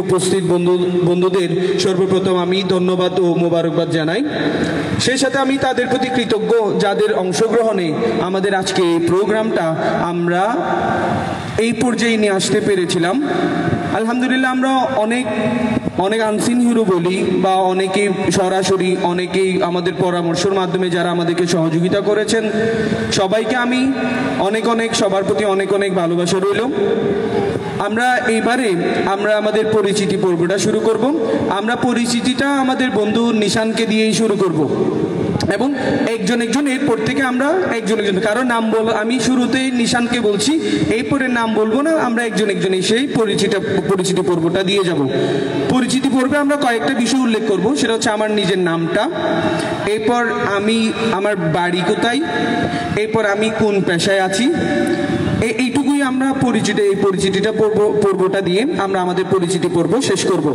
উপস্থিত বন্ধুদের সর্বপ্রথম আমি ধন্যবাদ ও মোবারকবাদ জানাই। সেই সাথে আমি তাদের প্রতি কৃতজ্ঞ যাদের অংশগ্রহণে আমাদের আজকে এই প্রোগ্রামটা আমরা এই পর্যায়ে নিয়ে আসতে পেরেছিলাম। আলহামদুলিল্লাহ, আমরা অনেক আনসিন হিরো বলি বা অনেকেই সরাসরি, অনেকেই আমাদের পরামর্শের মাধ্যমে যারা আমাদেরকে সহযোগিতা করেছেন, সবাইকে আমি সবার প্রতি অনেক ভালোবাসা রইল। আমরা আমাদের পরিচিতি পর্বটা শুরু করব। আমরা পরিচিতিটা আমাদের বন্ধু নিশানকে দিয়েই শুরু করব এবং একজন এরপর থেকে আমরা একজন কারো নাম আমি শুরুতেই নিশানকে বলছি, এরপরে নাম বলবো না, আমরা একজন সেই পরিচিতি পর্বটা দিয়ে যাব। পরিচিতি পর্বে আমরা কয়েকটা বিষয় উল্লেখ করব, সেটা হচ্ছে আমার নিজের নামটা, এরপর আমার বাড়ি কোথায়, এরপর আমি কোন পেশায় আছি, এইটুকুই আমরা পরিচিতিটা পর্বটা দিয়ে আমরা আমাদের পরিচিতি পর্ব শেষ করব।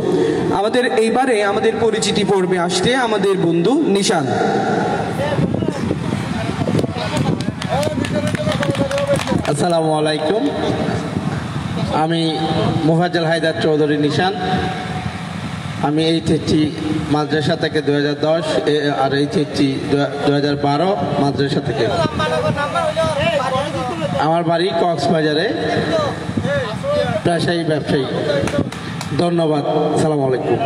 আমাদের পরিচিতি পর্বে আসতে আমাদের বন্ধু নিশান। আসসালামু আলাইকুম, আমি মোফাজ্জল হায়দার চৌধুরী নিশান। আমি এইচএসসি মাদ্রাসা থেকে 2010 আর এইচএসসি 2012 মাদ্রাসা থেকে। আমার বাড়ি কক্সবাজারে, পেশাই ব্যবসায়ী। ধন্যবাদ, আসসালামু আলাইকুম।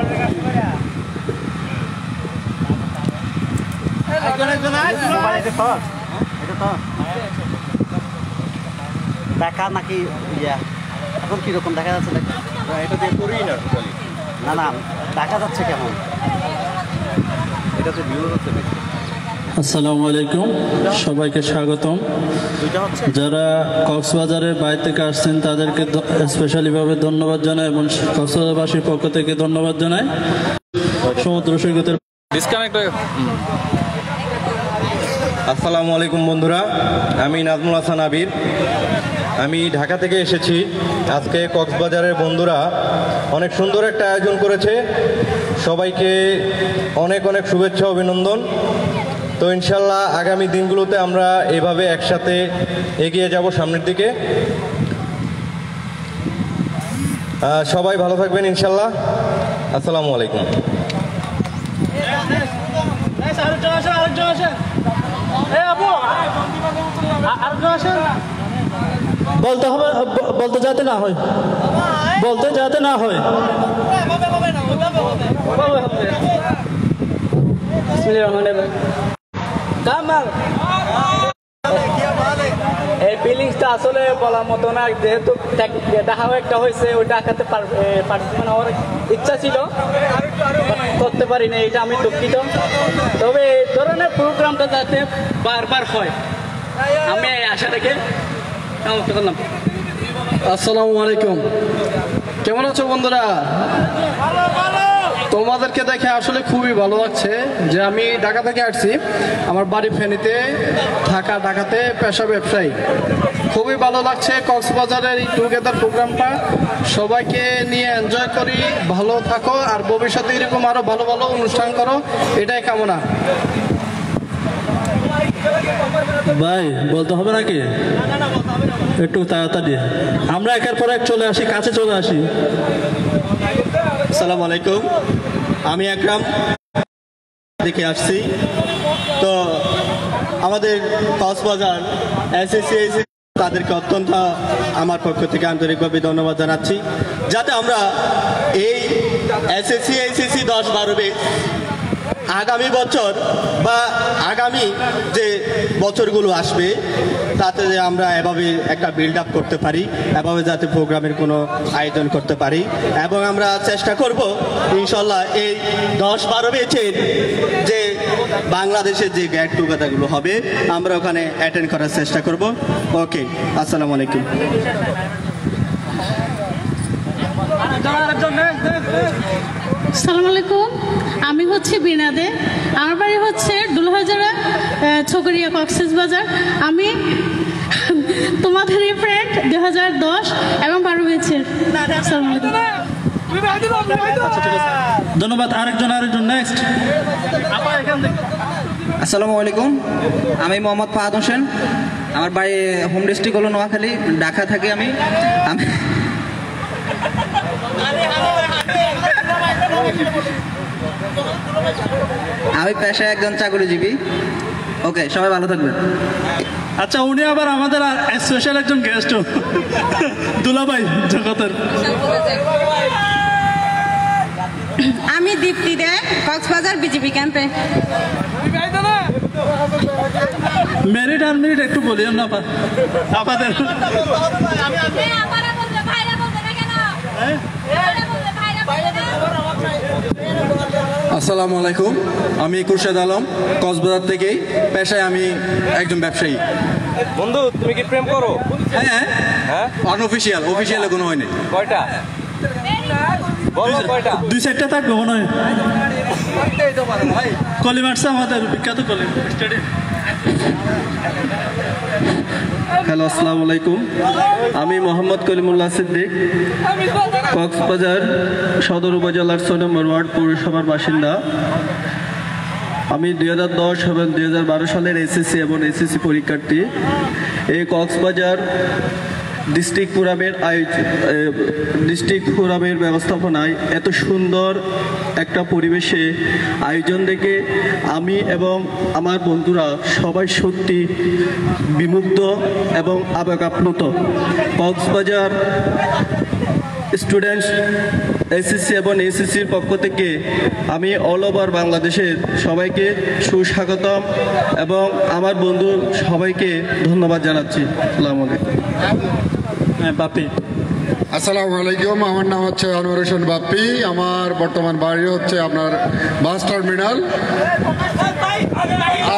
দেখা নাকি এখন কিরকম দেখা যাচ্ছে? এটা দিয়ে করি না, না দেখা যাচ্ছে কেমন? এটাতে ভিউ হচ্ছে। আসসালামু আলাইকুম, সবাইকে স্বাগতম। যারা কক্সবাজারের বাইরে থেকে আসছেন তাদেরকে স্পেশালিভাবে ধন্যবাদ জানাই এবং কক্সবাজারবাসীর পক্ষ থেকে ধন্যবাদ জানাই। সমুদ্র সৈকতের আসসালামু আলাইকুম বন্ধুরা, আমি নাজমুল হাসান আবির। আমি ঢাকা থেকে এসেছি। আজকে কক্সবাজারের বন্ধুরা অনেক সুন্দর একটা আয়োজন করেছে, সবাইকে অনেক শুভেচ্ছা অভিনন্দন। তো ইনশাল্লাহ আগামী দিনগুলোতে আমরা এভাবে একসাথে এগিয়ে যাব সামনের দিকে। সবাই ভালো থাকবেন ইনশাল্লাহ। আসসালামু আলাইকুম। বলতে যাতে না হয়। এই ফিলিংসটা আসলে বলার মতো না, যেহেতু দেখাও একটা হয়েছে, ওইটা আঁকাতে মানে আমার ইচ্ছা ছিল, করতে পারি না, এটা আমি দুঃখিত। তবে এই ধরনের প্রোগ্রামটা যাতে বারবার হয়, আমি এই আশা রেখে সমাপ্ত করলাম। আসসালামু আলাইকুম, কেমন আছো বন্ধুরা? তোমাদেরকে দেখে আসলে খুবই ভালো লাগছে যে আমি ঢাকা থেকে আসছি, আমার বাড়ি ফেনীতে, ঢাকাতে পেশা ব্যবসায়ী। খুবই ভালো লাগছে কক্সবাজারের এই টুগেদার প্রোগ্রামটা। সবাইকে নিয়ে এনজয় করি, ভালো থাকো, আর ভবিষ্যতে এরকম আরো ভালো অনুষ্ঠান করো, এটাই কামনা। ভাই বলতে হবে নাকি? একটু তাড়াতাড়ি আমরা একের পর এক চলে আসি, কাছে চলে আসি। আসসালামু আলাইকুম, আমি আকরাম দেখে আসছি। তো আমাদের কক্সবাজার এসএসসি তাদেরকে অত্যন্ত আমার পক্ষ থেকে আন্তরিকভাবে ধন্যবাদ জানাচ্ছি, যাতে আমরা এই এসএসসি 10-12 আগামী বছর বা আগামী যে বছরগুলো আসবে তাতে আমরা এভাবে একটা বিল্ড আপ করতে পারি, এভাবে যাতে প্রোগ্রামের কোনো আয়োজন করতে পারি, এবং আমরা চেষ্টা করব ইনশাল্লাহ এই 10-12 ব্যাচের যে বাংলাদেশের যে গেট টুগেদারগুলো হবে আমরা ওখানে অ্যাটেন্ড করার চেষ্টা করব। ওকে, আসসালামু আলাইকুম। আসসালামু আলাইকুম, আমি হচ্ছে বিনাদে, আমার বাড়ি হচ্ছে ডুলহাজারা, ছকরিয়া, কক্সবাজার। আমি তোমাদের ফ্রেন্ড 2010 এবং 12 ব্যাচের। ধন্যবাদ। আরেকজন নেক্সট। আসসালামু আলাইকুম, আমি মোহাম্মদ ফাহাদ হোসেন, আমার বাড়ি হোম ডিস্ট্রিক্ট হলো নোয়াখালী, ঢাকা থাকি আমি। আমি পেশায় একজন চাকরিজীবী। ওকে, সবাই ভালো থাকবেন। আচ্ছা, উনি আবার আমাদের স্পেশাল একজন গেস্ট, দুলাভাই জগতের। আমি দীপ্তি দে, কক্সবাজার বিজেপি ক্যাম্পে। মেরিট আর মিনিট একটু বলিও না আমাদের। আসসালামু আলাইকুম, আমি খুরশেদ আলম, কক্সবাজার থেকেই। পেশায় আমি একজন ব্যবসায়ী। বন্ধু, তুমি কি প্রেম করো? হ্যাঁ হ্যাঁ, অনঅফিসিয়াল, অফিসিয়ালে কোনো হয়নি। কয়টা? বলো কয়টা? 2-4টা থাকবে মনে হয়। কলিমার্স আমাদের বিখ্যাত কলিম স্টেডিয়াম। হ্যালো, আসসালামু আলাইকুম। আমি মোহাম্মদ কলিমুল্লাহ সিদ্দিক, কক্সবাজার সদর উপজেলার 6 নম্বর ওয়ার্ড পৌরসভার বাসিন্দা। আমি 2010 এবং 2012 সালের এসএসসি এবং এসএসসি পরীক্ষার্থী। এই কক্সবাজার ডিস্ট্রিক্ট ফোরামের ব্যবস্থাপনায় এত সুন্দর একটা পরিবেশে আয়োজন দেখে আমি এবং আমার বন্ধুরা সবাই সত্যি বিমুগ্ধ এবং আবেগ আপ্লুত। কক্সবাজার স্টুডেন্টস এসএসসি এবং এসএসসির পক্ষ থেকে আমি অল ওভার বাংলাদেশের সবাইকে সুস্বাগতম এবং আমার বন্ধু সবাইকে ধন্যবাদ জানাচ্ছি। আসসালামু আলাইকুম। বাপি। আসসালামু আলাইকুম, আমার নাম হচ্ছে আনোয়ার হোসেন বাপ্পি। আমার বর্তমান বাড়ি হচ্ছে আপনার বাস টার্মিনাল।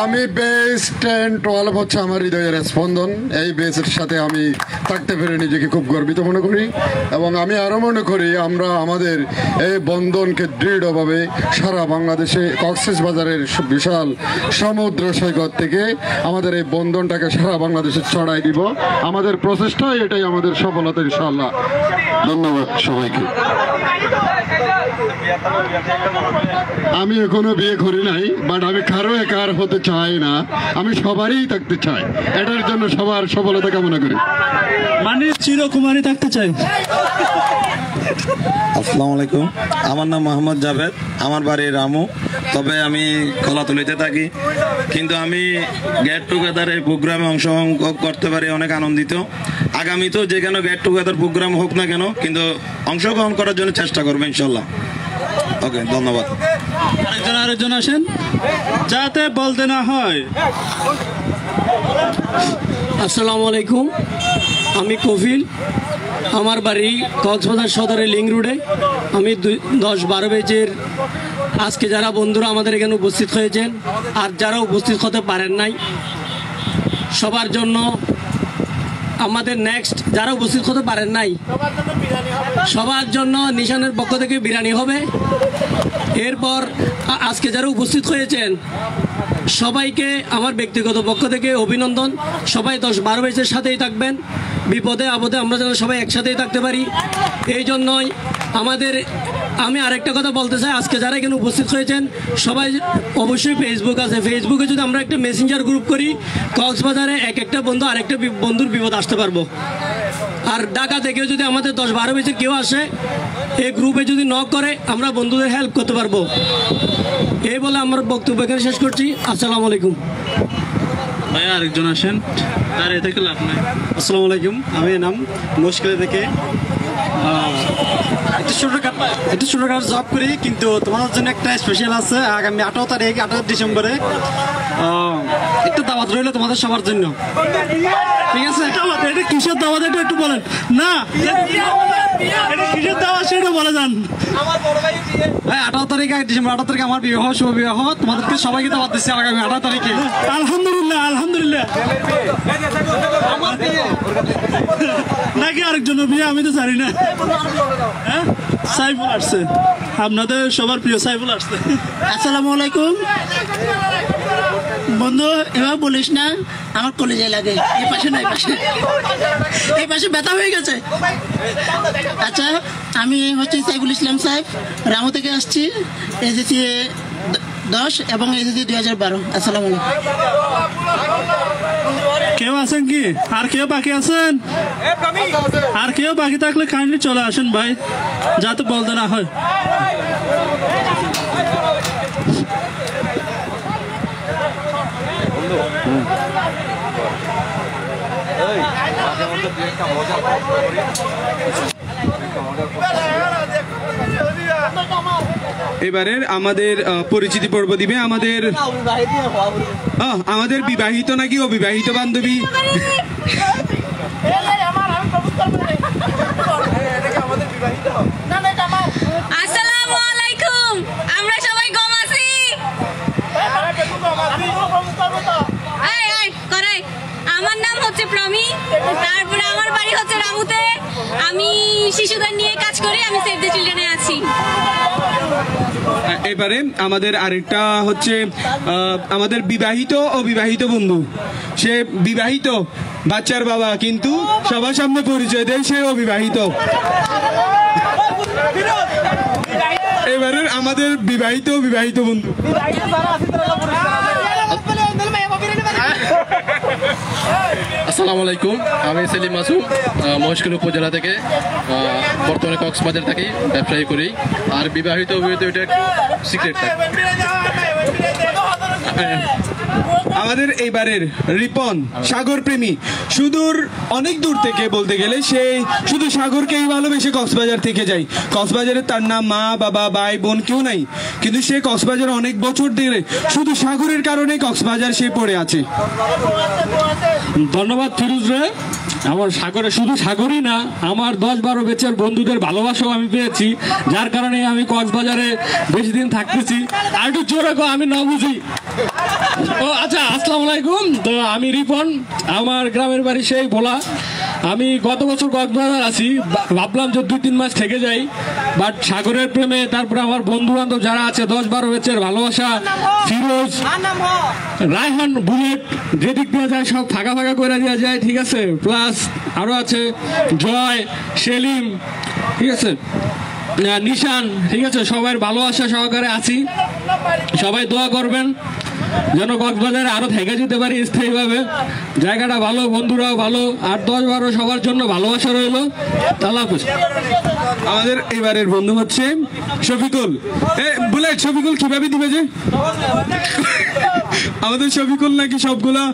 আমি বেস 10-12 হচ্ছে আমার হৃদয়ের স্পন্দন। এই বেসের সাথে আমি থাকতে পেরে নিজেকে খুব গর্বিত মনে করি এবং আমি আরও মনে করি আমরা আমাদের এই বন্ধনকে দৃঢ়ভাবে সারা বাংলাদেশে কক্সবাজারের বিশাল সমুদ্র সৈকত থেকে আমাদের এই বন্ধনটাকে সারা বাংলাদেশে ছড়াই দিব। আমাদের প্রচেষ্টাই এটাই আমাদের সফলতা ইনশাআল্লাহ। ধন্যবাদ সবাইকে। আমি এখনো বিয়ে করি নাই, বাট আমি কারো একার হতে চাই না, আমি সবারই থাকতে চাই। এটার জন্য সবার সফলতা কামনা করি। মানে চিরকুমারী থাকতে চাই। আসসালামু আলাইকুম, আমার নাম মোহাম্মদ জাভেদ, আমার বাড়ি রামু, তবে আমি কলাতলিতে থাকি। কিন্তু আমি গেট টুগেদার এই প্রোগ্রামে অংশগ্রহণ করতে পারি অনেক আনন্দিত। আগামীতেও যে কোনো গেট টুগেদার প্রোগ্রাম হোক না কেন, কিন্তু অংশগ্রহণ করার জন্য চেষ্টা করবো ইনশাল্লাহ। ওকে, ধন্যবাদ। আরেকজন আসেন যাতে বলতে না হয়। আসসালামু আলাইকুম, আমি কফিল, আমার বাড়ি কক্সবাজার সদরের লিং রোডে। আমি 10-12 ব্যাচের আজকে যারা বন্ধুরা আমাদের এখানে উপস্থিত হয়েছেন আর যারা উপস্থিত হতে পারেন নাই, সবার জন্য আমাদের নেক্সট যারা উপস্থিত হতে পারেন নাই সবার জন্য নিশানের পক্ষ থেকে বিরিয়ানি হবে। এরপর আজকে যারা উপস্থিত হয়েছেন সবাইকে আমার ব্যক্তিগত পক্ষ থেকে অভিনন্দন। সবাই 10-12 ব্যাচের সাথেই থাকবেন, বিপদে আপদে আমরা যেন সবাই একসাথেই থাকতে পারি। এই জন্যই আমি আরেকটা কথা বলতে চাই, আজকে যারা এখানে উপস্থিত হয়েছেন সবাই অবশ্যই ফেসবুক আছে, ফেসবুকে যদি আমরা একটা মেসেঞ্জার গ্রুপ করি, কক্সবাজারে একটা বন্ধু আরেকটা বন্ধুর বিপদ আসতে পারবো। আর ঢাকা থেকেও যদি আমাদের 10-12 ব্যাচের কেউ আসে, এই গ্রুপে যদি নক করে আমরা বন্ধুদের হেল্প করতে পারবো। এই বলে আমার বক্তব্য এখানে শেষ করছি। আসসালামু আলাইকুম। ভাই আরেকজন আসেন, তার এ থেকে লাভ নাই। আসসালামু আলাইকুম, আমি নাম মুশকিল থেকে একটু ছোটখাটো জব করি, কিন্তু তোমাদের জন্য একটা স্পেশাল আছে। আগামী 28 ডিসেম্বরে একটু দাওয়াত রইল তোমাদের সবার জন্য, ঠিক আছে? এটা কিসের দাওয়াত একটু বলেন না, কিসের দাওয়াত সেটা বলে যান। 28 তারিখে ডিসেম্বর 28 তারিখে আমার বিবাহ, শুভ বিবাহ। তোমাদেরকে সবাইকে দাওয়াত দিচ্ছি আগামী 28 তারিখে। আলহামদুলিল্লাহ, আলহামদুলিল্লাহ। নাকি আরেকজনের বিয়ে আমি তো জানি না। হ্যাঁ, সাইফুল আসছে, আপনাদের সবার প্রিয় সাইফুল আসছে। আসসালামু আলাইকুম বন্ধু, এবার বলিস না, আমার কলেজে লাগে। এই পাশে না, এই পাশে ব্যথা হয়ে গেছে। আচ্ছা, আমি হচ্ছে সাইফুল ইসলাম সাহেব, রামু থেকে আসছি, এসেছি 10 এবং এসেছি 2012। আসসালামু আলাইকুম। কেউ আছেন কি? আর কেউ বাকি আছেন? আর কেউ বাকি থাকলে কাইন্ডলি চলে আসেন ভাই, যাতে বলতে না হয়। এবারের আমাদের পরিচিতি পর্ব দিবে আমাদের বিবাহিত নাকি অবিবাহিত বান্ধবী। আসসালামু আলাইকুম, আমরা সবাই কম আছি। আমার নাম হচ্ছে প্রমি, তারপরে আমার বাড়ি হচ্ছে রামুতে। আমি শিশুদের নিয়ে কাজ করি, আমি সেভ দ্য চিলড্রেনে আছি। এবারে আমাদের আরেকটা হচ্ছে আমাদের বিবাহিত অবিবাহিত বন্ধু। সে বিবাহিত, বাচ্চার বাবা, কিন্তু সবার সামনে পরিচয় দেয় সে অবিবাহিত। এবারে আমাদের বিবাহিত অবিবাহিত বন্ধু। আসসালামু আলাইকুম, আমি সেলিম মাসুম, মহেশখালী উপজেলা থেকে। বর্তমানে কক্সবাজার থাকি, ব্যবসায়ী করি। আর বিবাহিত অবিবাহিত এটা সিক্রেট থাকে। আমাদের এইবারের রিপন সাগর প্রেমী, সুদূর অনেক দূর থেকে, বলতে গেলে সে শুধু সাগরকেই ভালোবেসে কক্সবাজার থেকে যায়। কক্সবাজারে তার না মা বাবা ভাই বোন কেউ নাই, কিন্তু সে কক্সবাজার অনেক বছর ধরে শুধু সাগরের কারণে কক্সবাজার সে পড়ে আছে। ধন্যবাদ ফিরোজ রে। আমার সাগরে শুধু সাগরই না, আমার 10-12 ব্যাচের বন্ধুদের ভালোবাসাও আমি পেয়েছি, যার কারণে আমি কক্সবাজারে বেশি দিন থাকতেছি। আর একটু জোরে কো, আমি না বুঝি। ও আচ্ছা, আসসালামু আলাইকুম। তো আমি রিপন, আমার গ্রামের বাড়ি সেই ভোলা। আমি গত বছর কক্সবাজার আছি, ভাবলাম যে 2-3 মাস থেকে যাই, বাট সাগরের প্রেমে, তারপরে আমার বন্ধু বান্ধব যারা আছে 10-12 ব্যাচের ভালোবাসা, ফিরোজ, রায়হান, বুলেট, যেদিক দেওয়া যায় সব ফাঁকা ফাঁকা করে দেওয়া যায়, ঠিক আছে। প্লাস আরো আছে জয়, সেলিম, ঠিক আছে, নিশান, ঠিক আছে। সবাই ভালোবাসা সহকারে আছি। সবাই দোয়া করবেন যেন কক্সবাজারে আরো থেকে যেতে পারি স্থায়ীভাবে। জায়গাটা ভালো, বন্ধুরাও ভালো, আর 10-12 সবার জন্য ভালোবাসা রইল। আল্লাহ হাফেজ। আমাদের এবারের বন্ধু হচ্ছে শফিকুল। বুলেট, শফিকুল কিভাবে দিবে যে? আমাদের শফিকুল নাকি সবগুলা,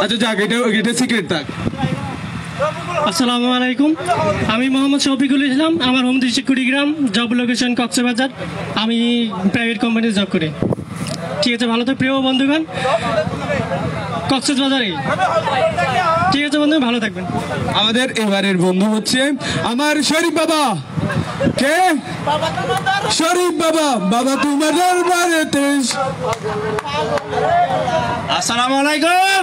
আচ্ছা যাক, এটা সিক্রেট থাক। আসসালামু আলাইকুম, আমি মোহাম্মদ শফিকুল ইসলাম। আমার home district Kurigram, job location Cox's Bazar. আমি প্রাইভেট কোম্পানিতে জব করি। ঠিক আছে, ভালো তো প্রিয় বন্ধুগণ, কক্সবাজারে। ঠিক আছে বন্ধু, ভালো থাকবেন। আমাদের এবারের বন্ধু হচ্ছে আমার শরীফ বাবা। কে? শরীফ বাবা। বাবা তোমার দরবারেতে। আসসালামু আলাইকুম।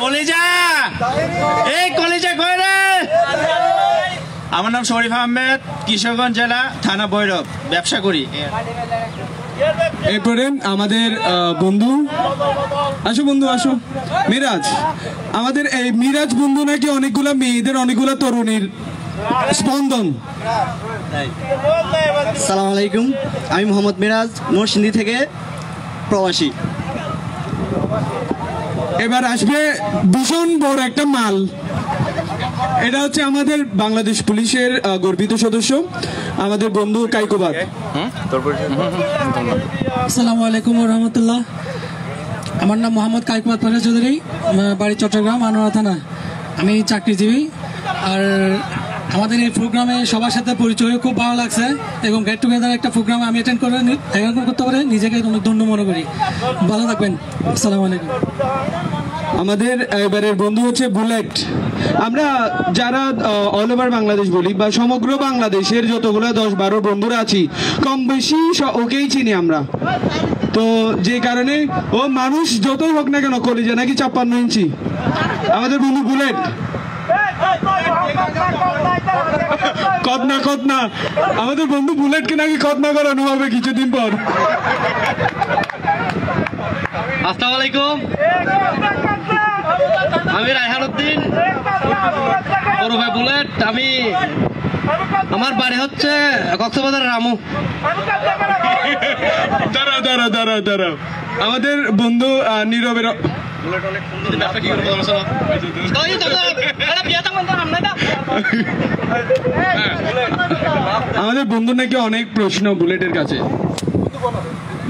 কলিজা, এই কলিজা কই রে? আমার নাম শরীফ আহমেদ, কিশোরগঞ্জ জেলা, থানা ভৈরব, ব্যবসা করি। এরপরে আমাদের বন্ধু, আসো বন্ধু আসো, মিরাজ। আমাদের এই মিরাজ বন্ধু নাকি অনেকগুলা মেয়েদের, অনেকগুলা তরুণীর স্পন্দন। আসসালামু আলাইকুম, আমি মোহাম্মদ মিরাজ, নরসিংদী থেকে প্রবাসী। এবার আসবে ভীষণ বড় একটা মাল। এটা হচ্ছে আমাদের বাংলাদেশ পুলিশের গর্বিত সদস্য, আমাদের বন্ধু কাইকোবাদ। আসসালামু আলাইকুম রহমতুল্লাহ। আমার নাম মোহাম্মদ কাইকোবাদ পাশা চৌধুরী, আমার বাড়ি চট্টগ্রাম, আনোয়ারা থানা। আমি চাকরিজীবী। আর আমাদের এই প্রোগ্রামে সবার সাথে পরিচয় খুব ভালো লাগছে, এবং গেট টুগেদার একটা প্রোগ্রামে আমি অ্যাটেন্ড করতে পারে নিজেকে অনেক ধন্য মনে করি। ভালো থাকবেন, আসসালামু আলাইকুম। আমাদের এবারের বন্ধু হচ্ছে বুলেট। আমরা যারা অল ওভার বাংলাদেশ বলি, বা সমগ্র বাংলাদেশের যতগুলো 10-12 বন্ধুরা আছি, কম বেশি ওকেই চিনি আমরা। তো যে কারণে ও মানুষ যতই হোক না কেন, কলিজা নাকি 56 ইঞ্চি। আমাদের বন্ধু বুলেট। কদনা আমাদের বন্ধু বুলেটকে নাকি কদনা করানো হবে কিছুদিন পর। আসসালামু আলাইকুম, আমি রায়হান উদ্দিন, বড় ভাই বুলেট। আমার বাড়ি হচ্ছে কক্সবাজার রামু। দাঁড়াও, আমাদের বন্ধু নীরবের বুলেট অনেক সুন্দর। আমাদের বন্ধু নাকি অনেক প্রশ্ন বুলেটের কাছে।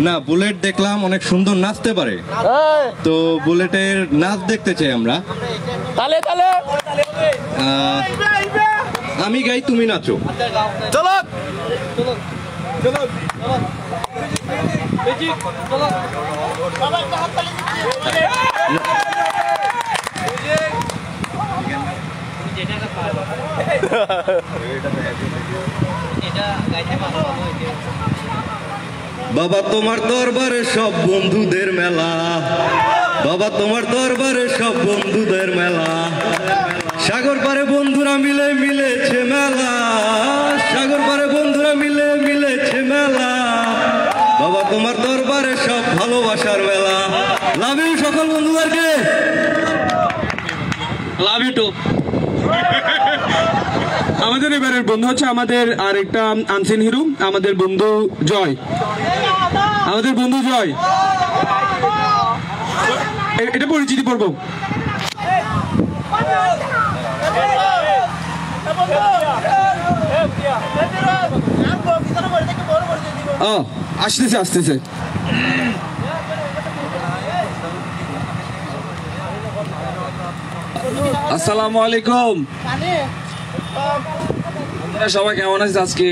না, বুলেট দেখলাম অনেক সুন্দর নাচতে পারে, তো বুলেটের নাচ দেখতে চাই আমরা। আমি গাই, তুমি নাচো। চলো বাবা তোমার দরবারে সব বন্ধুদের মেলা, বাবা তোমার দরবারে সব বন্ধুদের মেলা, সাগর পারে বন্ধুরা মিলে মিলেছে মেলা, সাগর পারে বন্ধুরা মিলে মিলেছে মেলা, বাবা তোমার দরবারে সব ভালোবাসার মেলা। লাভ ইউ সকল বন্ধুদেরকে, লাভ ইউ টু। আমাদের এবারের বন্ধু হচ্ছে আমাদের আরেকটা আনসিন হিরো, আমাদের বন্ধু জয়। আমাদের বন্ধু জয়, এটা পরিচিতি পর্ব। আসতেছে আসতেছে। আসসালামু আলাইকুম, সবাই কেমন আছে? আজকে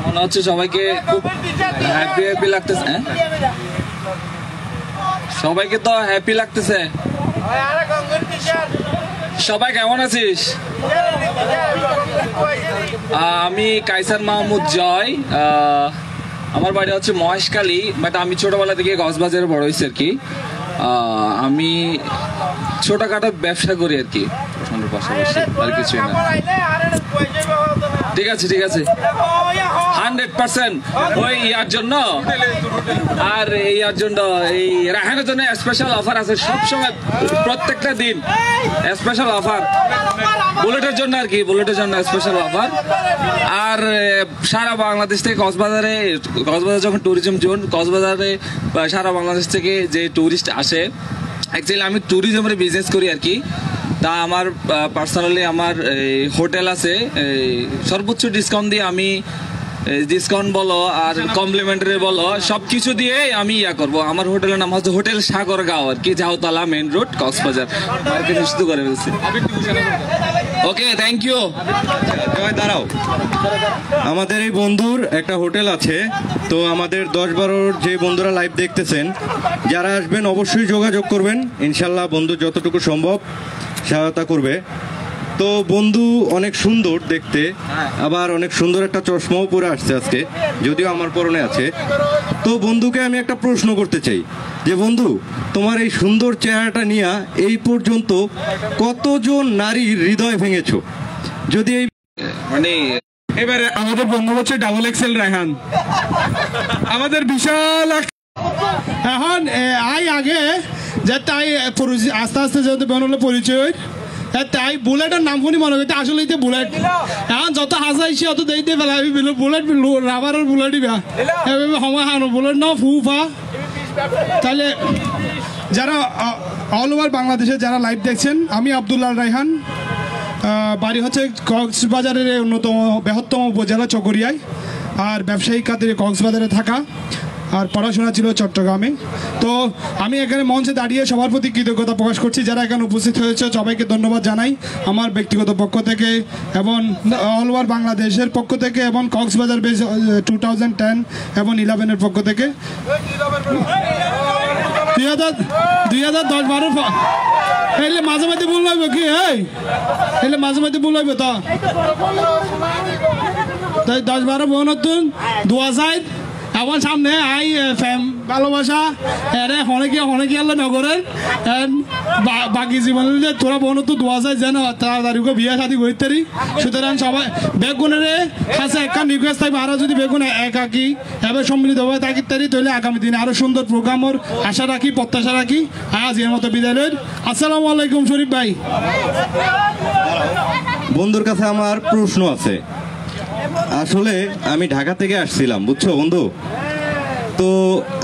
মনে হচ্ছে সবাইকে খুব হ্যাপি হ্যাপি লাগতেছে। সবাইকে তো হ্যাপি লাগতেছে। সবাই কেমন আছিস? আমি কাইসার মাহমুদ জয়, আমার বাড়ি হচ্ছে মহেশখালী, বাট আমি ছোটবেলা থেকে কক্সবাজারে বড় হয়েছি আর কি। আমি ছোটখাটো ব্যবসা করি আর কি, পড়াশোনার পাশাপাশি, আর কিছুই না। ঠিক আছে ঠিক আছে, 100% ওই ইয়ার জন্য আর এই ইয়ার জন্য, এই রাহানের জন্য স্পেশাল অফার আছে সবসময়, প্রত্যেকটা দিন স্পেশাল অফার বুলেটের জন্য আর কি, বুলেটের জন্য স্পেশাল অফার। আর সারা বাংলাদেশ থেকে কক্সবাজারে, কক্সবাজার যখন ট্যুরিজম জোন, কক্সবাজারে সারা বাংলাদেশ থেকে যে ট্যুরিস্ট আসে, অ্যাকচুয়ালি আমি ট্যুরিজমের বিজনেস করি আর কি। তা আমার পার্সোনালি আমার হোটেল আছে, সর্বোচ্চ ডিসকাউন্ট দিয়ে আমি, ডিসকাউন্ট বলো আর কমপ্লিমেন্টারি বলো সব কিছু দিয়ে আমি ইয়া করবো। আমার হোটেলের নাম হচ্ছে হোটেল সাগরগাঁও আর কি, জাউতলা মেইন রোড কক্সবাজার, মার্কেট শুরু করে ফেলছি। ওকে, থ্যাংক ইউ। দাঁড়াও, আমাদের এই বন্ধুর একটা হোটেল আছে, তো আমাদের 10-12 যে বন্ধুরা লাইভ দেখতেছেন, যারা আসবেন অবশ্যই যোগাযোগ করবেন, ইনশাল্লাহ বন্ধু যতটুকু সম্ভব সহায়তা করবে। তো বন্ধু অনেক সুন্দর দেখতে, আবার অনেক সুন্দর একটা চশমাও পরে আসছে আজকে, যদিও আমার পরনে আছে। তো বন্ধুকে আমি একটা প্রশ্ন করতে চাই যে বন্ধু, তোমার এই সুন্দর চেহারাটা নিয়ে এই পর্যন্ত কতজন নারীর হৃদয় ভেঙেছো? যদি এই মানে এবারে আমাদের বন্ধু হচ্ছে ডাবল এক্সেল রায়হান, আমাদের বিশাল এখন আগে যে তাই আস্তে আস্তে যেহেতু বেরোলে পরিচয়, তাই বুলেটের নাম শুনি মনে করতে আসলে বুলেট, এখন যত হাসাইছি অত দেখতে পেলাম বুলেট রাবারের বুলেটই বা সময় হানো বুলেট না ফুফা। তাহলে যারা অল ওভার বাংলাদেশে যারা লাইভ দেখছেন, আমি আব্দুল্লাহ রায়হান, বাড়ি হচ্ছে কক্সবাজারের অন্যতম বৃহত্তম উপজেলা চকরিয়ায়, আর ব্যবসায়িক খাতে কক্সবাজারে থাকা, আর পড়াশোনা ছিল চট্টগ্রামে। তো আমি এখানে মঞ্চে দাঁড়িয়ে সবার প্রতি কৃতজ্ঞতা প্রকাশ করছি, যারা এখানে উপস্থিত হয়েছে সবাইকে ধন্যবাদ জানাই আমার ব্যক্তিগত পক্ষ থেকে এবং অল ওভার বাংলাদেশের পক্ষ থেকে এবং কক্সবাজার বেস 2010 এবং 11-এর পক্ষ থেকে। 2010-12 এলে মাঝে মাঝে ভুল লাগবে কি? এলে মাঝে মাঝে ভুল লাগবে তো 10-12 নতুন 2000 আমার সামনে আই ফ্যাম ভালোবাসা এরে অনেকে আল্লাহ নগরের বাকি জীবন তোরা বোন তো 2000 যেন তাড়াতাড়ি বিয়ে শাদি করতে পারি। সুতরাং সবাই বেগুনের কাছে একটা রিকোয়েস্ট থাকবে, আরো যদি বেগুন একাকি এবার সম্মিলিত হবে তাকে তাহলে আগামী দিনে আরো সুন্দর প্রোগ্রামের আশা রাখি, প্রত্যাশা রাখি। আজ এর মতো বিদায় লই। আসসালামু আলাইকুম শরীফ ভাই। বন্ধুর কাছে আমার প্রশ্ন আছে। আসলে আমি ঢাকা থেকে আসছিলাম, বুঝছো বন্ধু, তো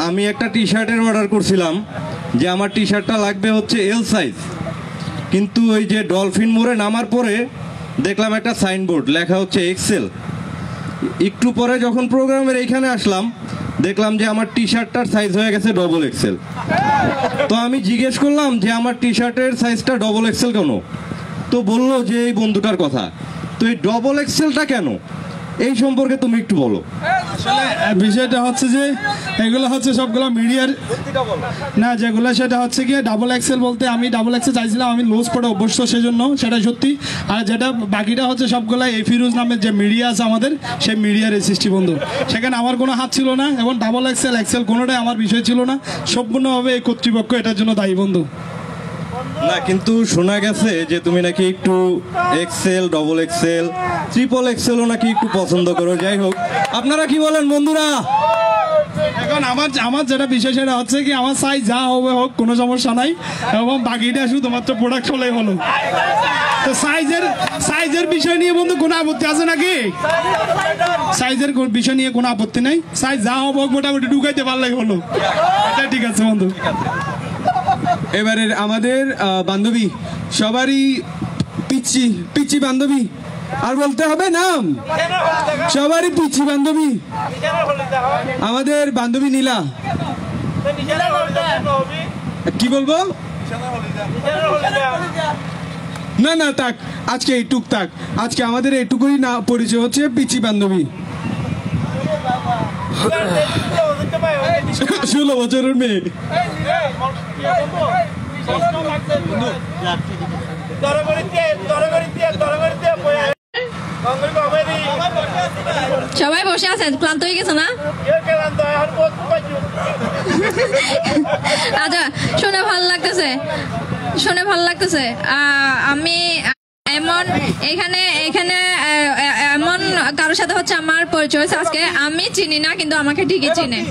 আমি একটা টি শার্টের অর্ডার করছিলাম, যে আমার টি শার্টটা লাগবে হচ্ছে এল সাইজ, কিন্তু ওই যে ডলফিন মোড়ে নামার পরে দেখলাম একটা সাইনবোর্ড লেখা হচ্ছে এক্সেল। একটু পরে যখন প্রোগ্রামের এইখানে আসলাম দেখলাম যে আমার টি শার্টটার সাইজ হয়ে গেছে ডবল এক্সেল। তো আমি জিজ্ঞেস করলাম যে আমার টি শার্টের সাইজটা ডবল এক্সেল কেন? তো বললো যে এই বন্ধুটার কথা। তো এই ডবল এক্সেলটা কেন, এই সম্পর্কে তুমি একটু বলো। আসলে বিষয়টা হচ্ছে যে এগুলো হচ্ছে সবগুলো মিডিয়ার না, যেগুলো সেটা হচ্ছে গিয়ে ডাবল এক্সেল বলতে আমি ডাবল এক্সেল চাইছিলাম, আমি লুজ পড়ে অভ্যস্ত সেজন্য, সেটা সত্যি। আর যেটা বাকিটা হচ্ছে সবগুলো এই ফিরোজ নামের যে মিডিয়া আছে আমাদের, সেই মিডিয়ার এই সৃষ্টি বন্ধু, সেখানে আমার কোনো হাত ছিল না, এবং ডাবল এক্সেল এক্সেল কোনোটাই আমার বিষয় ছিল না, সম্পূর্ণভাবে এই কর্তৃপক্ষ এটার জন্য দায়ী বন্ধু। না, কিন্তু শোনা গেছে যে তুমি নাকি একটু এক্সেল, ডবল এক্সেল, ট্রিপল এক্সেলও নাকি একটু পছন্দ করো। যাই হোক, আপনারা কি বলেন বন্ধুরা? এখন আমার যেটা বিষয় সেটা হচ্ছে কি আমার সাইজ যা হবে হোক, কোনো সমস্যা নাই, এবং বাকিটা শুধুমাত্র প্রোডাক্ট হলেই হলো। তো সাইজের বিষয় নিয়ে বন্ধু কোনো আপত্তি আছে নাকি? সাইজের বিষয় নিয়ে কোনো আপত্তি নাই, সাইজ যা হবে হোক মোটামুটি ঢুকাইতে পারলেই হলো, এটা ঠিক আছে বন্ধু। এবারের আমাদের বান্ধবী, সবারই পিচ্ছি পিচ্ছি বান্ধবী, আর বলতে হবে নাম, সবারই পিচ্ছি বান্ধবী, আমাদের বান্ধবী নীলা। কি বলবো? না না থাক, আজকে এইটুক থাক, আজকে আমাদের এইটুকুই না পরিচয় হচ্ছে পিচ্ছি বান্ধবী। 16 বছরের মেয়ে। সবাই বসে আছেন, ক্লান্ত হয়ে গেছে না? আচ্ছা, শুনে ভালো লাগতেছে, শুনে ভালো লাগতেছে। আমি এমন এখানে এমন কারোর সাথে হচ্ছে আমার পরিচয় হয়েছে আজকে, আমি চিনি না কিন্তু আমাকে ঠিকই চিনে।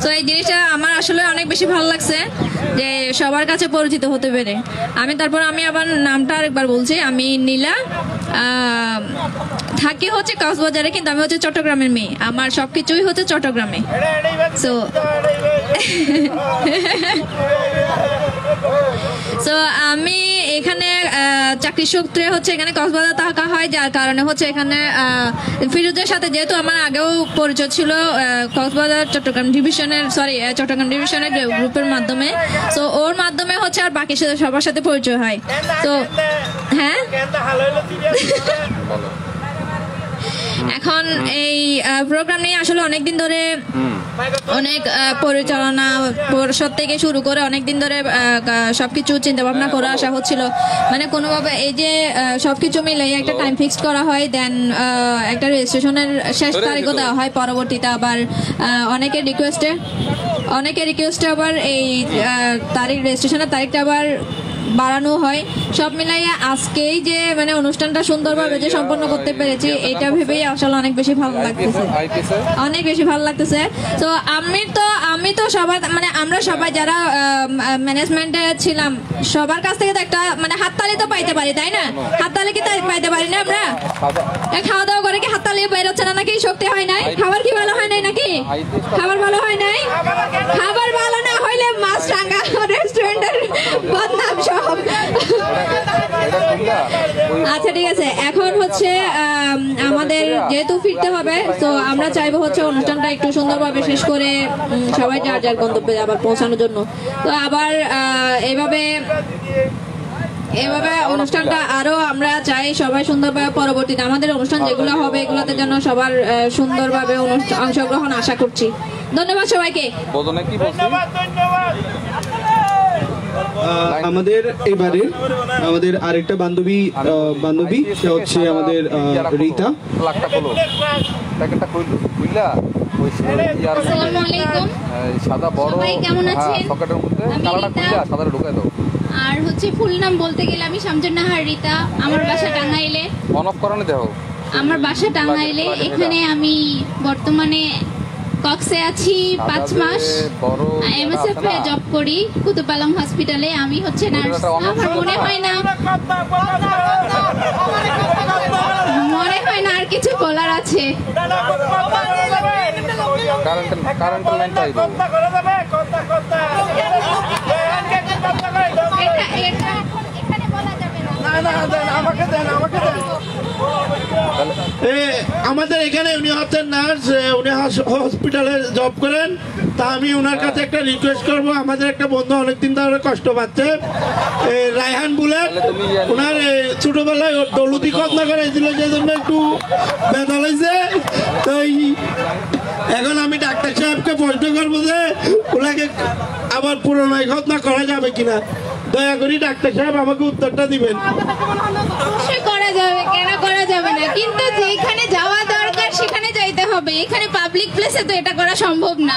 তো এই জিনিসটা আমার আসলে অনেক বেশি ভালো লাগছে যে সবার কাছে পরিচিত হতে পেরে। আমি আবার নামটা আরেকবার বলছি, আমি নীলা, থাকি হচ্ছে কক্সবাজারে, কিন্তু আমি হচ্ছে চট্টগ্রামের মেয়ে, আমার সবকিছুই হচ্ছে চট্টগ্রামে। তো আমি এখানে চাকরি সূত্রে হচ্ছে এখানে কক্সবাজার থাকা হয়, যার কারণে হচ্ছে এখানে ফিরোজের সাথে যেহেতু আমার আগেও পরিচয় ছিল কক্সবাজার চট্টগ্রাম ডিভিশনের গ্রুপের মাধ্যমে, তো ওর মাধ্যমে হচ্ছে আর বাকি সবার সাথে পরিচয় হয়। তো হ্যাঁ, এখন এই প্রোগ্রাম নিয়ে আসলে অনেকদিন ধরে অনেক পরিচালনা পরিষদ থেকে শুরু করে অনেকদিন ধরে সবকিছু চিন্তা ভাবনা করে আসা হচ্ছিল, মানে কোনোভাবে এই যে সবকিছু মিলে একটা টাইম ফিক্সড করা হয়, দেন একটা রেজিস্ট্রেশনের শেষ তারিখও দেওয়া হয়, পরবর্তীতে আবার অনেকের রিকোয়েস্টে আবার এই রেজিস্ট্রেশনের তারিখটা আবার বাড়ানো হয়। সব মিলাইয়া আজকেই যে মানে অনুষ্ঠানটা সুন্দরভাবে যে সম্পন্ন করতে পেরেছি, এটা ভেবেই আসলে অনেক বেশি ভালো লাগতেছে। তো আমি তো সবার মানে আমরা সবাই যারা ম্যানেজমেন্টে ছিলাম সবার কাছ থেকে তো একটা মানে হাততালি তো পাইতে পারি, তাই না? হাততালি কি পাইতে পারি না আমরা? খাওয়া দাওয়া করে কি হাততালি বেরোচ্ছে না নাকি? শক্তি হয় নাই? খাবার কি ভালো হয় নাই নাকি? খাবার ভালো হয় নাই? খাবার ভালো না হইলে মাছরাঙা রেস্টুরেন্টের বদনাম সব। আচ্ছা ঠিক আছে, এখন হচ্ছে আমাদের যেহেতু ফিরতে হবে, তো আমরা চাইবো হচ্ছে অনুষ্ঠানটা একটু সুন্দরভাবে শেষ করে সবাই যার যার গন্তব্যে আবার পৌঁছানোর জন্য। তো আবার এভাবে অনুষ্ঠানটা আরো আমরা চাই সবাই সুন্দরভাবে পরবর্তীতে আমাদের অনুষ্ঠান যেগুলো হবে এগুলোতে যেন সবার সুন্দরভাবে অংশগ্রহণ আশা করছি। ধন্যবাদ সবাইকে। আমাদের আরেকটা বান্ধবী সে হচ্ছে আমাদের রীতা। আর হচ্ছে ফুল নাম বলতে গেলে আমি শামজুন্নাহার রীতা, আমার বাসা টাঙ্গাইলে। আমার বাসা টাঙ্গাইলে, এখানে আমি বর্তমানে কক্সে আছি 5 মাস, এমএসএফ এ জব করি কুতুব আলম হসপিটালে। আমি হচ্ছে নার্স। আমার মনে হয় না আর কিছু বলার আছে। আমাদের এখানে উনি হচ্ছেন নার্স, উনি হসপিটালে জব করেন। তা আমি ওনার কাছে একটা রিকোয়েস্ট করবো, আমাদের একটা বন্ধু অনেকদিন ধরে কষ্ট পাচ্ছে, রায়হান বুলেট। ওনার ছোটবেলায় দৌলতি খতনা করেছিল, যে জন্য একটু ব্যথা লাগছে। তো এখন আমি ডাক্তার সাহেবকে প্রশ্ন করবো যে ওনাকে আবার পুরোনো খতনা করা যাবে কিনা। দয়া করি ডাক্তার সাহেব আমাকে উত্তরটা দিবেন। অবশ্যই করা যাবে, কেন করা যাবে না, কিন্তু যেখানে যাওয়া দরকার সেখানে যাইতে হবে। এখানে পাবলিক প্লেসে তো এটা করা সম্ভব না।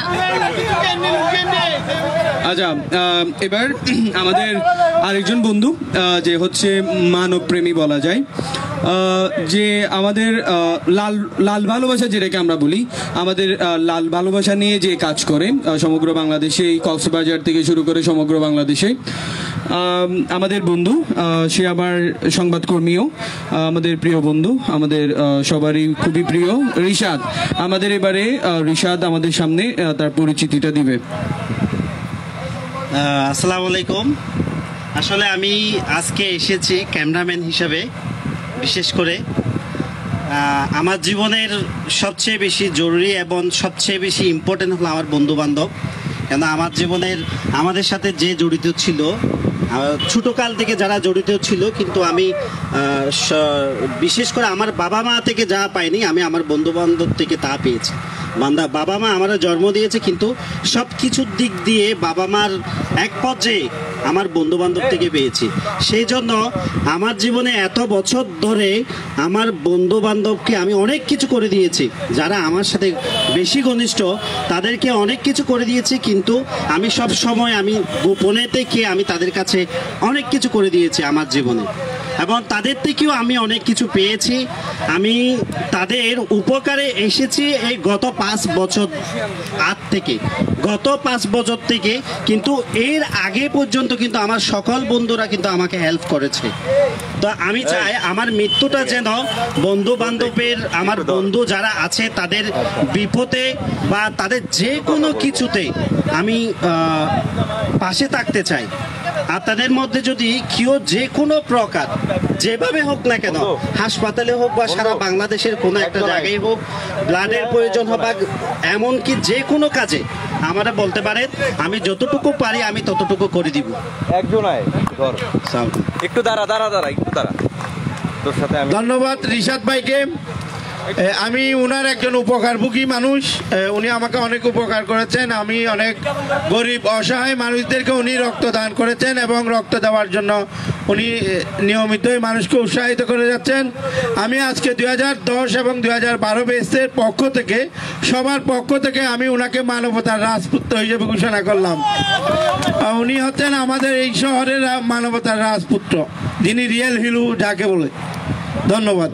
আচ্ছা, এবার আমাদের আরেকজন বন্ধু যে হচ্ছে মানব প্রেমী বলা যায়, যে আমাদের লাল ভালোবাসা যেটাকে আমরা বলি, আমাদের লাল ভালোবাসা নিয়ে যে কাজ করে সমগ্র বাংলাদেশে, কক্সবাজার থেকে শুরু করে সমগ্র বাংলাদেশে। আমাদের বন্ধু, সে আবার সংবাদকর্মীও, আমাদের প্রিয় বন্ধু, আমাদের সবারই খুবই প্রিয় রিশাদ। আমাদের এবারে রিশাদ আমাদের সামনে তার পরিচিতিটা দিবে। আসসালামু আলাইকুম। আসলে আমি আজকে এসেছি ক্যামেরাম্যান হিসাবে। বিশেষ করে আমার জীবনের সবচেয়ে বেশি জরুরি এবং সবচেয়ে বেশি ইম্পর্টেন্ট হলো আমার বন্ধু বান্ধব। কেন আমার জীবনের আমাদের সাথে যে জড়িত ছিল, ছোটোকাল থেকে যারা জড়িত ছিল, কিন্তু আমি বিশেষ করে আমার বাবা মা থেকে যা পাইনি, আমি আমার বন্ধু বান্ধব থেকে তা পেয়েছি। বাবা মা আমার জন্ম দিয়েছে, কিন্তু সব কিছুর দিক দিয়ে বাবা মার এক পর্যায়ে আমার বন্ধু বান্ধব থেকে পেয়েছি। সেই জন্য আমার জীবনে এত বছর ধরে আমার বন্ধু বান্ধবকে আমি অনেক কিছু করে দিয়েছি। যারা আমার সাথে বেশি ঘনিষ্ঠ তাদেরকে অনেক কিছু করে দিয়েছি, কিন্তু আমি সব সময় আমি গোপনে থেকে আমি তাদের কাছে অনেক কিছু করে দিয়েছি আমার জীবনে, এবং তাদের থেকেও আমি অনেক কিছু পেয়েছি। আমি তাদের উপকারে এসেছি এই গত 5 বছর থেকে, কিন্তু এর আগে পর্যন্ত কিন্তু আমার সকল বন্ধুরা কিন্তু আমাকে হেল্প করেছে। তো আমি চাই আমার মৃত্যুটা যেন বন্ধু বান্ধবের, আমার বন্ধু যারা আছে তাদের বিপদে বা তাদের যে কোনো কিছুতে আমি পাশে থাকতে চাই। আর তাদের মধ্যে যদি কেউ যে কোনো প্রকার যেভাবে হোক না কেন, হাসপাতালে হোক বা সারা বাংলাদেশের কোনো একটা জায়গায় হোক, ব্লাডের প্রয়োজন হোক বা এমনকি যে কোনো কাজে আমরা বলতে পারেন, আমি যতটুকু পারি আমি ততটুকু করে দিব। একটু দাঁড়া একটু দাঁড়া। তোর সাথে ধন্যবাদ রিশাদ ভাইকে। আমি উনার একজন উপকারভোগী মানুষ, উনি আমাকে অনেক উপকার করেছেন। আমি অনেক গরিব অসহায় মানুষদেরকে উনি রক্তদান করেছেন, এবং রক্ত দেওয়ার জন্য উনি নিয়মিতই মানুষকে উৎসাহিত করে যাচ্ছেন। আমি আজকে 2010 এবং 2012 বেসের পক্ষ থেকে, সবার পক্ষ থেকে আমি উনাকে মানবতার রাজপুত্র হিসেবে ঘোষণা করলাম। উনি হচ্ছেন আমাদের এই শহরের মানবতার রাজপুত্র, যিনি রিয়েল হিরো যাকে বলে। ধন্যবাদ।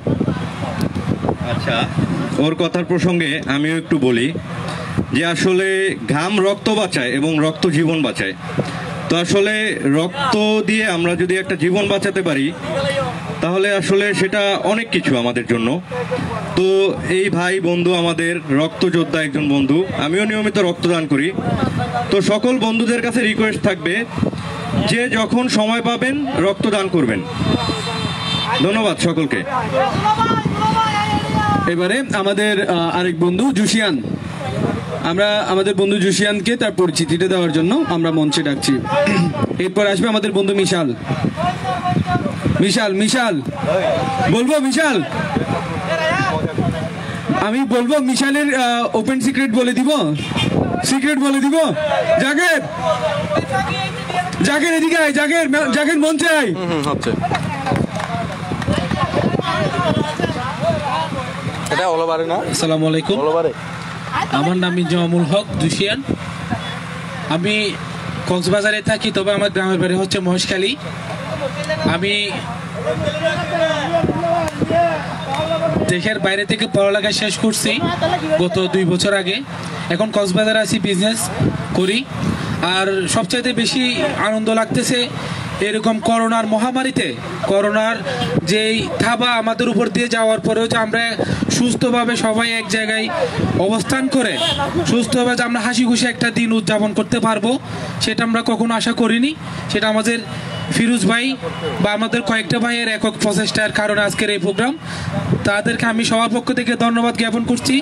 আচ্ছা, ওর কথার প্রসঙ্গে আমিও একটু বলি যে আসলে ঘাম রক্ত বাঁচায় এবং রক্ত জীবন বাঁচায়। তো আসলে রক্ত দিয়ে আমরা যদি একটা জীবন বাঁচাতে পারি তাহলে আসলে সেটা অনেক কিছু আমাদের জন্য। তো এই ভাই বন্ধু আমাদের রক্তযোদ্ধা একজন বন্ধু, আমিও নিয়মিত রক্তদান করি। তো সকল বন্ধুদের কাছে রিকোয়েস্ট থাকবে যে যখন সময় পাবেন রক্তদান করবেন। ধন্যবাদ সকলকে। এবারে আমাদের আরেক বন্ধু জুশিয়ান, আমরা আমাদের বন্ধু জুশিয়ানকে তার পরিচিতিটা দেওয়ার জন্য আমরা মঞ্চে ডাকছি। এরপর আসবে আমাদের বন্ধু মিশাল। বলবো মিশাল, আমি বলবো মিশালের ওপেন সিক্রেট বলে দিব। জাকের এদিকে আয়, জাকের মঞ্চে আয়। আসসালামু আলাইকুম, আমার নাম মির্জামুল হক জুশিয়ান। আমি কক্সবাজারে থাকি, তবে আমার গ্রামের বাড়ি হচ্ছে মহেশখালী। আমি দেশের বাইরে থেকে পড়ালেখা শেষ করছি গত 2 বছর আগে। এখন কক্সবাজারে আছি, বিজনেস করি। আর সবচাইতে বেশি আনন্দ লাগতেছে এরকম করোনার মহামারীতে, করোনার যেই থাবা আমাদের উপর দিয়ে যাওয়ার পরেও যে আমরা সুস্থভাবে সবাই এক জায়গায় অবস্থান করে সুস্থভাবে যে আমরা হাসি খুশি একটা দিন উদযাপন করতে পারবো, সেটা আমরা কখনো আশা করিনি। সেটা আমাদের ফিরোজ ভাই বা আমাদের কয়েকটা ভাইয়ের একক প্রচেষ্টার কারণে আজকের এই প্রোগ্রাম। তাদেরকে আমি সবার পক্ষ থেকে ধন্যবাদ জ্ঞাপন করছি।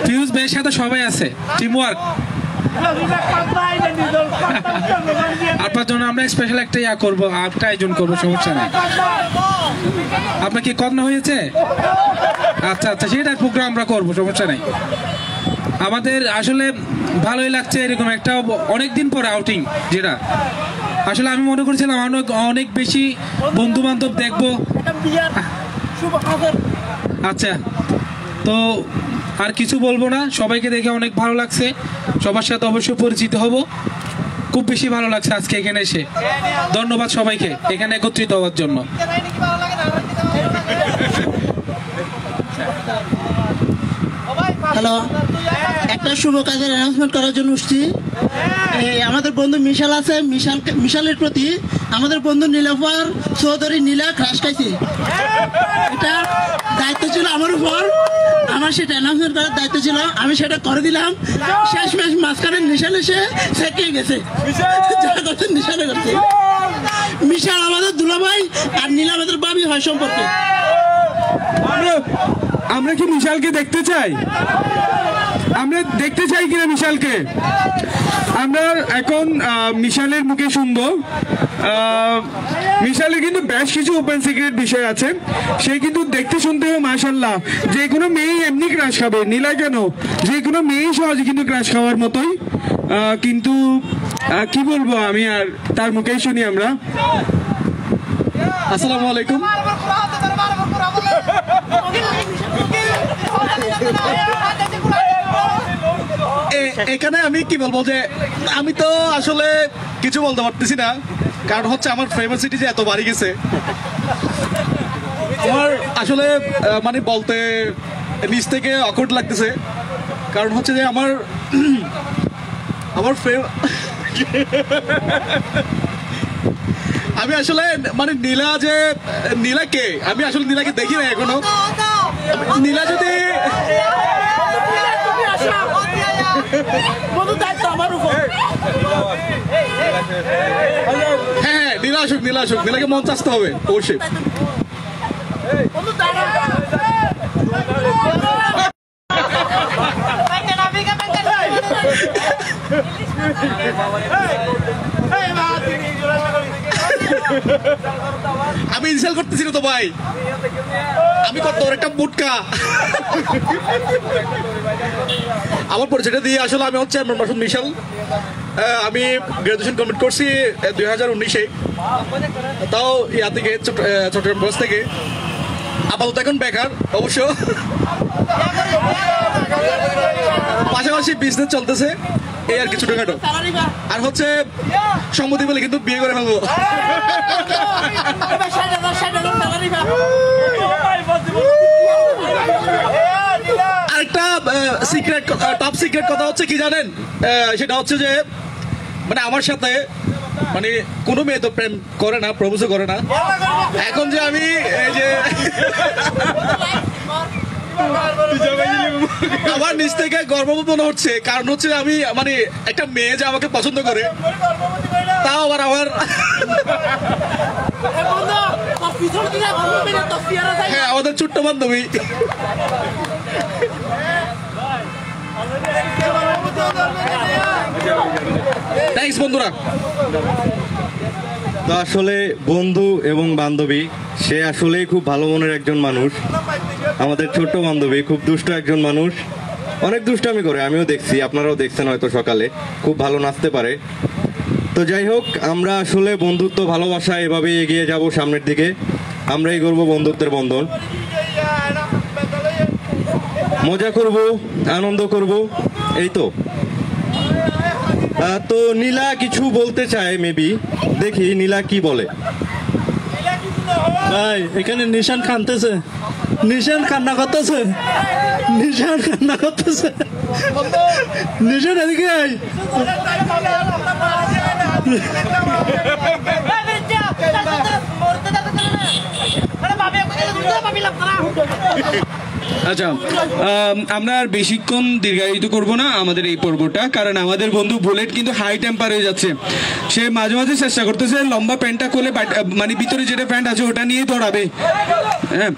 ফিরোজ ভাইয়ের সাথে সবাই আছে, টিমওয়ার্ক। আপনার জন্য আমরা স্পেশাল একটা করবো, একটা আয়োজন করবো, সমস্যা নেই। আপনার কি কর্ণ হয়েছে? আচ্ছা আচ্ছা, সেটার প্রোগ্রাম আমরা করবো, সমস্যা নেই। আমাদের আসলে ভালোই লাগছে এরকম একটা অনেকদিন পরে আউটিং, যেটা আসলে আমি মনে করেছিলাম অনেক বেশি বন্ধু বান্ধব দেখবো। আচ্ছা, তো আর কিছু বলবো না, সবাইকে দেখে অনেক ভালো লাগছে, সবার সাথে অবশ্যই পরিচিত হব। খুব বেশি ভালো লাগছে আজকে এখানে এসে। ধন্যবাদ সবাইকে এখানে একত্রিত হওয়ার জন্য। হ্যালো, একটা শুভ কাজের অ্যানাউন্সমেন্ট করার জন্য উঠছি। আমাদের বন্ধু মিশাল আছে, মিশালের প্রতি আমাদের বন্ধু নীলাফার চৌধুরী নীলা ক্রাশ খাইছে। এটা দায়িত্ব ছিল আমার উপর, আমার সেটা অ্যানাউন্সমেন্ট করার দায়িত্ব ছিল, আমি সেটা করে দিলাম। শেষ মাঝখানে নিশাল এসে সেঁকে গেছে, যারা করছে নিশালে করছে। মিশাল আমাদের দুলাভাই আর নীলা আমাদের বাবি হয় সম্পর্কে। আমরা কি মিশালকে দেখতে চাই? আমরা দেখতে চাই কিনা মিশালকে? আমরা এখন মিশালের মুখে শুনবো। মিশালের কিন্তু বেশ কিছু ওপেন সিক্রেট বিষয় আছে, সে কিন্তু দেখতে শুনতে হবে মাশাল্লাহ। যে কোনো মেয়েই এমনি ক্রাশ খাবে, নীলা কেন, যে কোনো মেয়েই সহজে কিন্তু ক্রাশ খাওয়ার মতোই। কিন্তু কি বলবো আমি, আর তার মুখেই শুনি আমরা। আসসালামু আলাইকুম। এখানে আমি কি বলবো, যে আমি তো আসলে কিছু বলতে পারতেছি না, কারণ হচ্ছে আমার ফেমাসিটি যে এত বাড়ি গেছে, আমার আসলে মানে বলতে নিজ থেকে অকওয়ার্ড লাগতেছে। কারণ হচ্ছে যে আমার আমি আসলে মানে নীলাকে আমি আসলে নীলাকে দেখি না এখনো। নীলা যদি হ্যাঁ নীলা আসুক, নীলাকে মঞ্চ আসতে হবে অবশ্যই। আমি ইনসাল্ট করতেছি না তো ভাই, আমি কত একটা বুটকা। আমার পরিচয়টা দিয়ে আসলে আমি হচ্ছে মাসুদ মিশাল। আমি গ্রাজুয়েশন কমপ্লিট করছি 2019-এ, তাও ইয়া থেকে চট্টগ্রাম কলেজ থেকে। আপাতত এখন বেকার অবশ্য, পাশাপাশি বিজনেস চলতেছে এই আর কিছু ছোটখাটো। আর হচ্ছে সম্মতি বলে কিন্তু বিয়ে করে ফেলবো। আরেকটা সিক্রেট, টপ সিক্রেট কথা হচ্ছে কি জানেন, সেটা হচ্ছে যে মানে আমার সাথে মানে কোনো মেয়ে তো প্রেম করে না, প্রপোজও করে না। এখন যে আমি এই যে আমার নিজ থেকে গর্ববোধ মনে হচ্ছে, কারণ হচ্ছে আমি মানে একটা মেয়ে যে আমাকে পছন্দ করে, তাও আবার আমার হ্যাঁ আমাদের ছোট্ট বান্ধবী। থ্যাঙ্কস বন্ধুরা। তো আসলে বন্ধু এবং বান্ধবী, সে আসলেই খুব ভালো মনের একজন মানুষ। আমাদের ছোট্ট বান্ধবী খুব দুষ্ট একজন মানুষ, অনেক দুষ্টামি করে, আমিও দেখছি, আপনারাও দেখছেন হয়তো সকালে, খুব ভালো নাচতে পারে। তো যাই হোক, আমরা আসলে বন্ধুত্ব ভালোবাসা এভাবেই এগিয়ে যাব সামনের দিকে, আমরাই করব বন্ধুত্বের বন্ধন, মজা করব, আনন্দ করব, এই তো। তো নীলা কিছু বলতে চায় মেবি, দেখি নীলা কি বলে। ভাই এখানে নিশান কাঁদতেছে, নিশান কান্না করতেছে, নিশান কান্না করতেছে। নিশান এদিকে আয়। আচ্ছা, আমরা আর বেশিক্ষণ দীর্ঘায়িত করব না আমাদের এই পর্বটা, কারণ আমাদের বন্ধু বুলেট কিন্তু হাই টেম্পার হয়ে যাচ্ছে। সে মাঝে মাঝে চেষ্টা করতেছে লম্বা প্যান্টটা খুলে মানে ভিতরে যেটা প্যান্ট আছে ওটা নিয়ে দৌড়াবে। হ্যাঁ,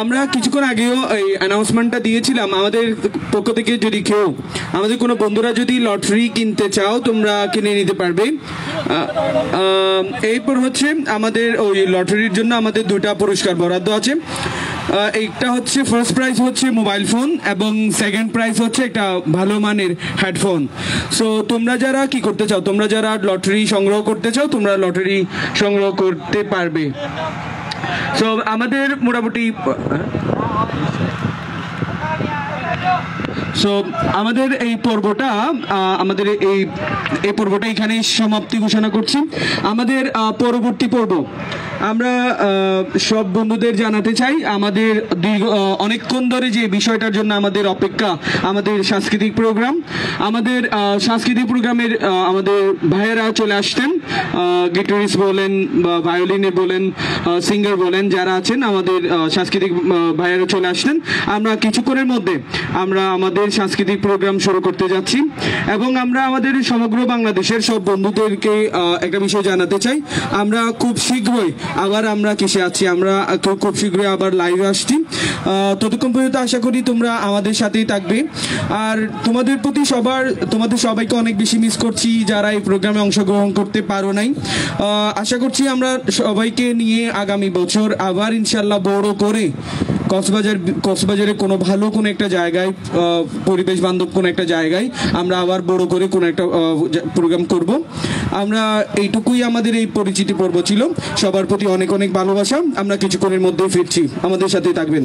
আমরা কিছুক্ষণ আগেও এই অ্যানাউন্সমেন্টটা দিয়েছিলাম আমাদের পক্ষ থেকে, যদি কেউ আমাদের কোনো বন্ধুরা যদি লটারি কিনতে চাও তোমরা কিনে নিতে পারবে। এরপর হচ্ছে আমাদের ওই লটারির জন্য আমাদের 2টা পুরস্কার বরাদ্দ আছে। একটা হচ্ছে ফার্স্ট প্রাইজ হচ্ছে মোবাইল ফোন এবং সেকেন্ড প্রাইজ হচ্ছে একটা ভালো মানের হেডফোন। সো তোমরা যারা কি করতে চাও, তোমরা যারা লটারি সংগ্রহ করতে চাও তোমরা লটারি সংগ্রহ করতে পারবে। সো আমাদের মোটামুটি আমাদের এই পর্বটা এখানেই সমাপ্তি ঘোষণা করছি। আমাদের পরবর্তী পর্ব আমরা সব বন্ধুদের জানাতে চাই আমাদের অনেকক্ষণ ধরে যে বিষয়টার জন্য আমাদের অপেক্ষা, আমাদের সাংস্কৃতিক প্রোগ্রাম। আমাদের সাংস্কৃতিক প্রোগ্রামের আমাদের ভাইয়েরা চলে আসতেন, গিটারিস্ট বলেন বা ভায়োলিনে বলেন, সিঙ্গার বলেন, যারা আছেন আমাদের সাংস্কৃতিক ভাইয়েরা চলে আসতেন। আমরা কিছুক্ষণের মধ্যে আমরা আমাদের সাংস্কৃতিক প্রোগ্রাম শুরু করতে যাচ্ছি এবং আমরা আমাদের সমগ্র বাংলাদেশের সব বন্ধুদেরকে একটা বিষয় জানাতে চাই, আমরা খুব শীঘ্রই আবার আমরা কিসে আছি, আমরা খুব শীঘ্রই আবার লাইভে আসছি। ততক্ষণ পর্যন্ত আশা করি তোমরা আমাদের সাথেই থাকবে। আর তোমাদের সবাইকে অনেক বেশি মিস করছি যারা এই প্রোগ্রামে অংশগ্রহণ করতে পারো নাই। আশা করছি আমরা সবাইকে নিয়ে আগামী বছর আবার ইনশাল্লাহ বড় করে কক্সবাজারে কোনো ভালো কোনো একটা জায়গায়, পরিবেশ বান্ধব কোনো একটা জায়গায় আমরা আবার বড় করে কোনো একটা প্রোগ্রাম করব। আমরা এইটুকুই আমাদের এই পরিচিতি পর্ব ছিল। সবার প্রতি অনেক অনেক ভালোবাসা। আমরা কিছুক্ষণের মধ্যেই ফিরছি, আমাদের সাথেই থাকবেন।